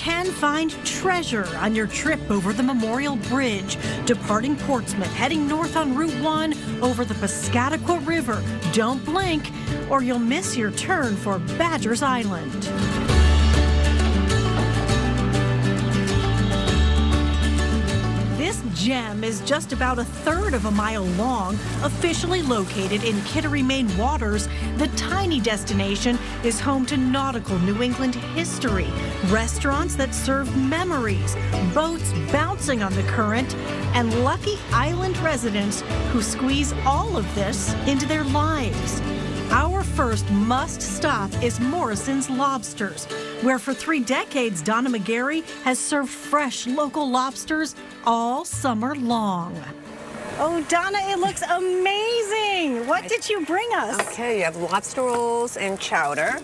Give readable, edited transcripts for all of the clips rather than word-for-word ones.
can find treasure on your trip over the Memorial Bridge, departing Portsmouth, heading north on Route 1 over the Piscataqua River. Don't blink, or you'll miss your turn for Badgers Island. This gem is just about a third of a mile long. Officially located in Kittery, Maine waters, the tiny destination is home to nautical New England history, restaurants that serve memories, boats bouncing on the current, and lucky island residents who squeeze all of this into their lives. Our first must stop is Morrison's Lobsters, where for 3 decades Donna McGarry has served fresh local lobsters all summer long. Oh, Donna, it looks amazing. What did you bring us? Okay, you have lobster rolls and chowder.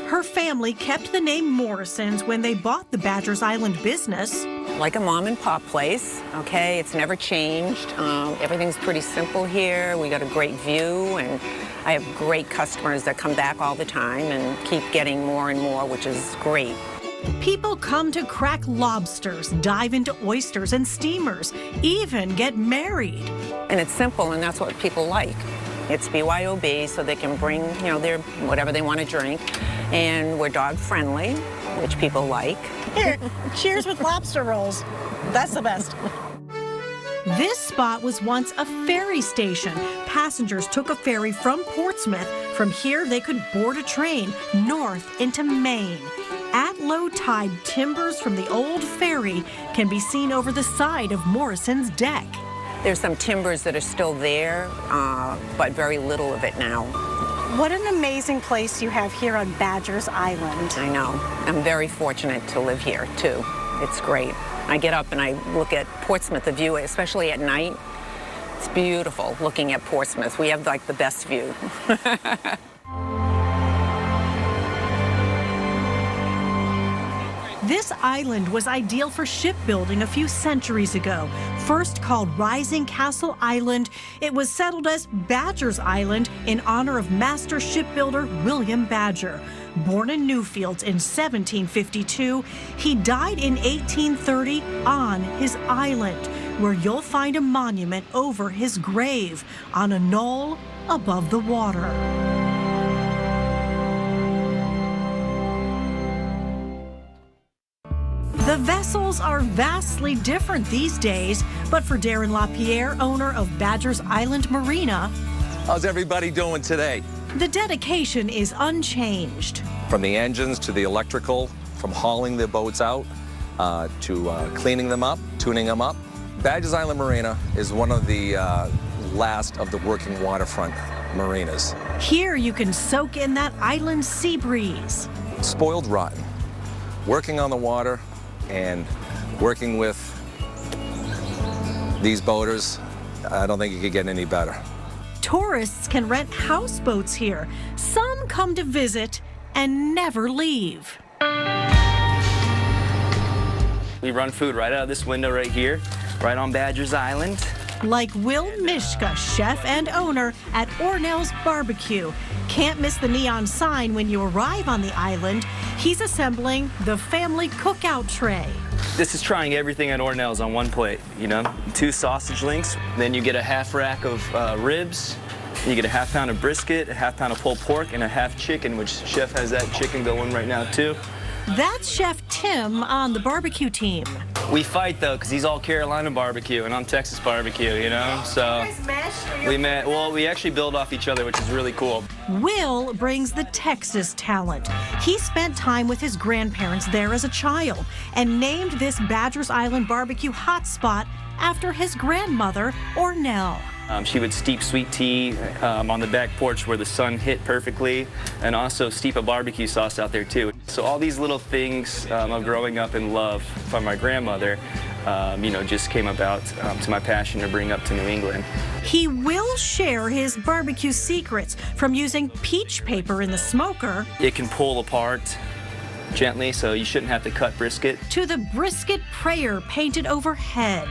Her family kept the name Morrison's when they bought the Badgers Island business. Like a mom and pop place, okay? It's never changed. Everything's pretty simple here. We got a great view, and I have great customers that come back all the time and keep getting more and more, which is great. People come to crack lobsters, dive into oysters and steamers, even get married. And it's simple, and that's what people like. It's BYOB, so they can bring, their whatever they want to drink. And we're dog friendly, which people like. Here, cheers with lobster rolls. That's the best. This spot was once a ferry station. Passengers took a ferry from Portsmouth. From here, they could board a train north into Maine. At low tide, timbers from the old ferry can be seen over the side of Morrison's deck. There's some timbers that are still there, but very little of it now. What an amazing place you have here on Badgers Island. I know. I'm very fortunate to live here, too. It's great. I get up and I look at Portsmouth, the view, especially at night. It's beautiful looking at Portsmouth. We have, like, the best view. This island was ideal for shipbuilding a few centuries ago. First called Rising Castle Island, it was settled as Badgers Island in honor of master shipbuilder William Badger. Born in Newfields in 1752, he died in 1830 on his island, where you'll find a monument over his grave on a knoll above the water. The vessels are vastly different these days, but for Darren LaPierre, owner of Badgers Island Marina, how's everybody doing today? The dedication is unchanged. From the engines to the electrical, from hauling the boats out to cleaning them up, tuning them up. Badgers Island Marina is one of the last of the working waterfront marinas. Here you can soak in that island sea breeze. Spoiled rotten. Working on the water and working with these boaters, I don't think you could get any better. Tourists can rent houseboats here. Some come to visit and never leave. We run food right out of this window right here, right on Badgers Island. Like Will Mishka, chef and owner at Ornell's Barbecue. Can't miss the neon sign when you arrive on the island. He's assembling the family cookout tray. This is trying everything at Ornell's on one plate, 2 sausage links, then you get a half rack of ribs, you get a half pound of brisket, a half pound of pulled pork, and a half chicken, which Chef has that chicken going right now too. That's Chef Tim on the barbecue team. We fight though, because he's all Carolina barbecue and I'm Texas barbecue, so we actually build off each other, which is really cool. Will brings the Texas talent. He spent time with his grandparents there as a child and named this Badgers Island barbecue hotspot after his grandmother, Ornell. She would steep sweet tea on the back porch where the sun hit perfectly, and also steep a barbecue sauce out there too. So all these little things of growing up in love from my grandmother, just came about to my passion to bring up to New England. He will share his barbecue secrets, from using peach paper in the smoker. It can pull apart gently, so you shouldn't have to cut brisket. To the brisket prayer painted overhead.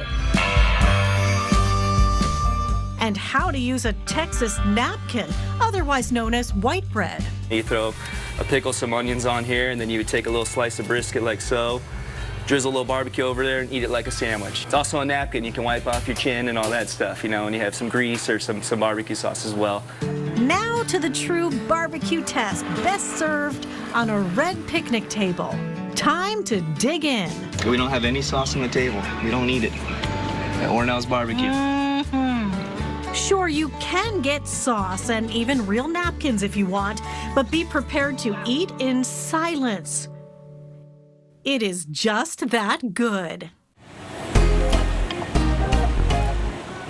And how to use a Texas napkin, otherwise known as white bread. You throw a pickle, some onions on here, and then you would take a little slice of brisket like so, drizzle a little barbecue over there and eat it like a sandwich. It's also a napkin. You can wipe off your chin and all that stuff, you know, and you have some grease or some barbecue sauce as well. Now to the true barbecue test, best served on a red picnic table. Time to dig in. We don't have any sauce on the table. We don't need it. At Ornell's Barbecue. Sure, you can get sauce and even real napkins if you want, but be prepared to eat in silence. It is just that good.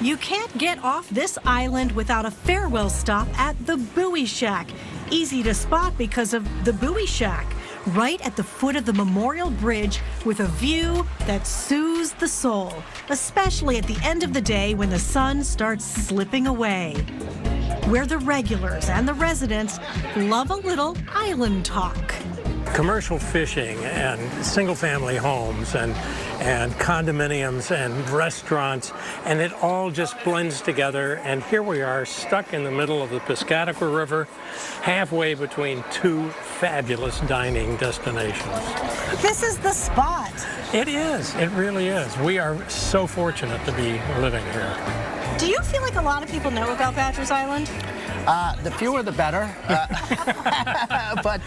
You can't get off this island without a farewell stop at the Buoy Shack. Easy to spot because of the Buoy Shack, right at the foot of the Memorial Bridge with a view that soothes the soul, especially at the end of the day when the sun starts slipping away. Where the regulars and the residents love a little island talk. Commercial fishing and single-family homes and condominiums and restaurants, and it all just blends together. And here we are, stuck in the middle of the Piscataqua River, halfway between two fabulous dining destinations. This is the spot. It is. It really is. We are so fortunate to be living here. Do you feel like a lot of people know about Badgers Island? The fewer the better, but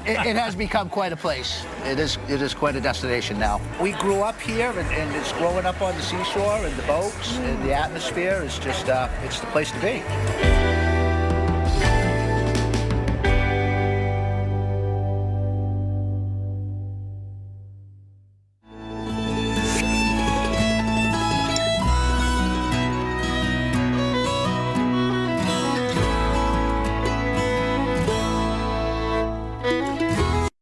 it has become quite a place. It is quite a destination now. We grew up here, and it's growing up on the seashore and the boats and the atmosphere is just it's the place to be.